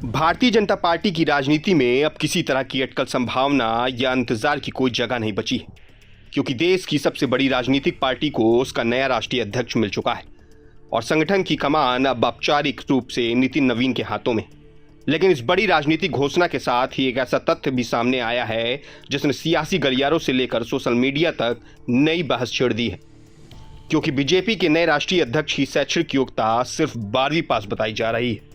Bharatiya Janata party की राजनीति में अब किसी तरह की अटकल संभावना या इंतजार की कोई जगह नहीं बची है, क्योंकि देश की सबसे बड़ी राजनीतिक पार्टी को उसका नया राष्ट्रीय अध्यक्ष मिल चुका है और संगठन की कमान अब औपचारिक रूप से नितिन नवीन के हाथों में। लेकिन इस बड़ी राजनीतिक घोषणा के साथ ही एक ऐसा तथ्य भी सामने आया है जिसने सियासी गलियारों से लेकर सोशल मीडिया तक नई बहस छेड़ दी है, क्योंकि बीजेपी के नए राष्ट्रीय अध्यक्ष की शैक्षणिक योग्यता सिर्फ 12वीं पास बताई जा रही है।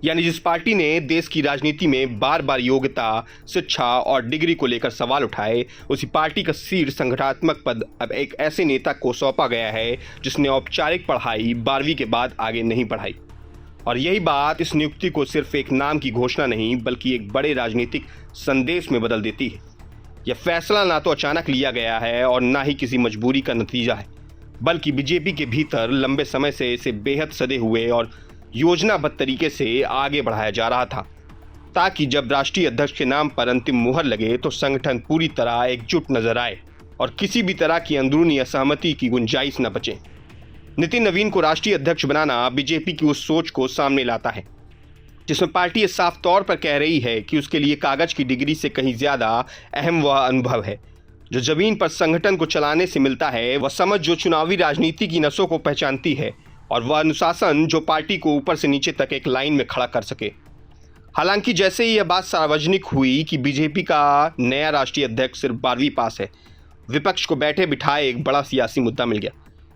यानी जिस पार्टी ने देश की राजनीति में बार बार योग्यता, शिक्षा और डिग्री को लेकर सवाल उठाए, उसी पार्टी का शीर्ष संगठनात्मक पद अब एक ऐसे नेता को सौंपा गया है जिसने औपचारिक पढ़ाई 12वीं के बाद आगे नहीं पढ़ाई। और यही बात इस नियुक्ति को सिर्फ एक नाम की घोषणा नहीं बल्कि एक बड़े राजनीतिक संदेश में बदल देती है। यह फैसला ना तो अचानक लिया गया है और ना ही किसी मजबूरी का नतीजा है, बल्कि बीजेपी के भीतर लंबे समय से इसे बेहद सदे हुए और योजनाबद्ध तरीके से आगे बढ़ाया जा रहा था, ताकि जब राष्ट्रीय अध्यक्ष के नाम पर अंतिम मुहर लगे तो संगठन पूरी तरह एकजुट नजर आए और किसी भी तरह की अंदरूनी असहमति की गुंजाइश न बचे। नितिन नवीन को राष्ट्रीय अध्यक्ष बनाना बीजेपी की उस सोच को सामने लाता है जिसमें पार्टी साफ तौर पर कह रही है कि उसके लिए कागज की डिग्री से कहीं ज्यादा अहम वह अनुभव है जो जमीन पर संगठन को चलाने से मिलता है, वह समझ जो चुनावी राजनीति की नसों को पहचानती है और वह अनुशासन जो पार्टी को ऊपर से नीचे तक एक लाइन में खड़ा कर सके। हालांकि जैसे ही यह बात सार्वजनिक हुई कि बीजेपी का नया राष्ट्रीय अध्यक्ष सिर्फ 12वीं पास है, विपक्ष को बैठे बिठाए एक बड़ा सियासी मुद्दा मिल गया,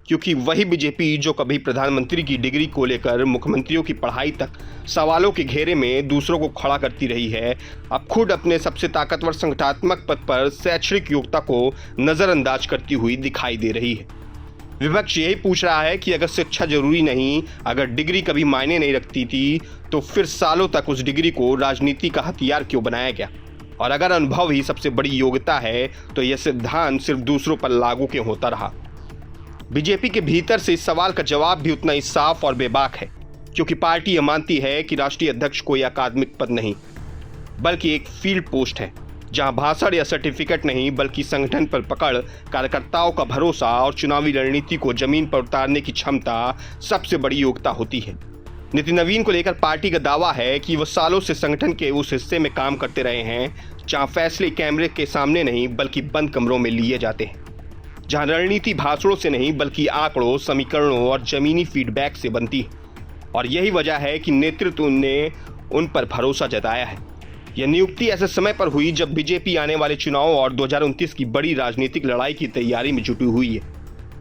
क्योंकि वही बीजेपी जो कभी प्रधानमंत्री की डिग्री को लेकर मुख्यमंत्रियों की पढ़ाई तक सवालों के घेरे में दूसरों को खड़ा करती रही है, अब खुद अपने सबसे ताकतवर संगठनात्मक पद पर शैक्षणिक योग्यता को नजरअंदाज करती हुई दिखाई दे रही है। विपक्ष यही पूछ रहा है कि अगर शिक्षा जरूरी नहीं, अगर डिग्री कभी मायने नहीं रखती थी, तो फिर सालों तक उस डिग्री को राजनीति का हथियार क्यों बनाया गया? और अगर अनुभव ही सबसे बड़ी योग्यता है तो यह सिद्धांत सिर्फ दूसरों पर लागू क्यों होता रहा? बीजेपी के भीतर से इस सवाल का जवाब भी उतना ही साफ और बेबाक है, क्योंकि पार्टी यह मानती है कि राष्ट्रीय अध्यक्ष कोई अकादमिक पद नहीं बल्कि एक फील्ड पोस्ट है, जहां भाषण या सर्टिफिकेट नहीं बल्कि संगठन पर पकड़, कार्यकर्ताओं का भरोसा और चुनावी रणनीति को जमीन पर उतारने की क्षमता सबसे बड़ी योग्यता होती है। नितिन नवीन को लेकर पार्टी का दावा है कि वह सालों से संगठन के उस हिस्से में काम करते रहे हैं जहां फैसले कैमरे के सामने नहीं बल्कि बंद कमरों में लिए जाते हैं, जहां रणनीति भाषणों से नहीं बल्कि आंकड़ों, समीकरणों और जमीनी फीडबैक से बनती है। और यही वजह है कि नेतृत्व ने उन पर भरोसा जताया है। यह नियुक्ति ऐसे समय पर हुई जब बीजेपी आने वाले चुनाव और 2029 की बड़ी राजनीतिक लड़ाई की तैयारी में जुटी हुई है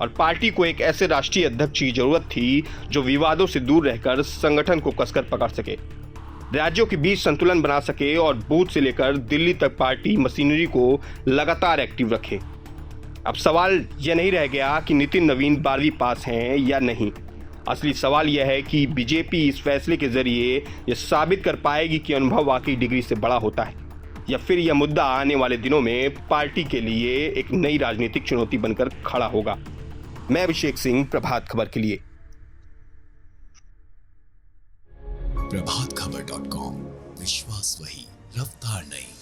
और पार्टी को एक ऐसे राष्ट्रीय अध्यक्ष की जरूरत थी जो विवादों से दूर रहकर संगठन को कसकर पकड़ सके, राज्यों के बीच संतुलन बना सके और बूथ से लेकर दिल्ली तक पार्टी मशीनरी को लगातार एक्टिव रखे। अब सवाल यह नहीं रह गया कि नितिन नवीन 12वीं पास हैं या नहीं। असली सवाल यह है कि बीजेपी इस फैसले के जरिए यह साबित कर पाएगी कि अनुभव वाकई डिग्री से बड़ा होता है, या फिर यह मुद्दा आने वाले दिनों में पार्टी के लिए एक नई राजनीतिक चुनौती बनकर खड़ा होगा। मैं अभिषेक सिंह, प्रभात खबर के लिए। प्रभातखबर.com, विश्वास वही, रफ्तार नहीं।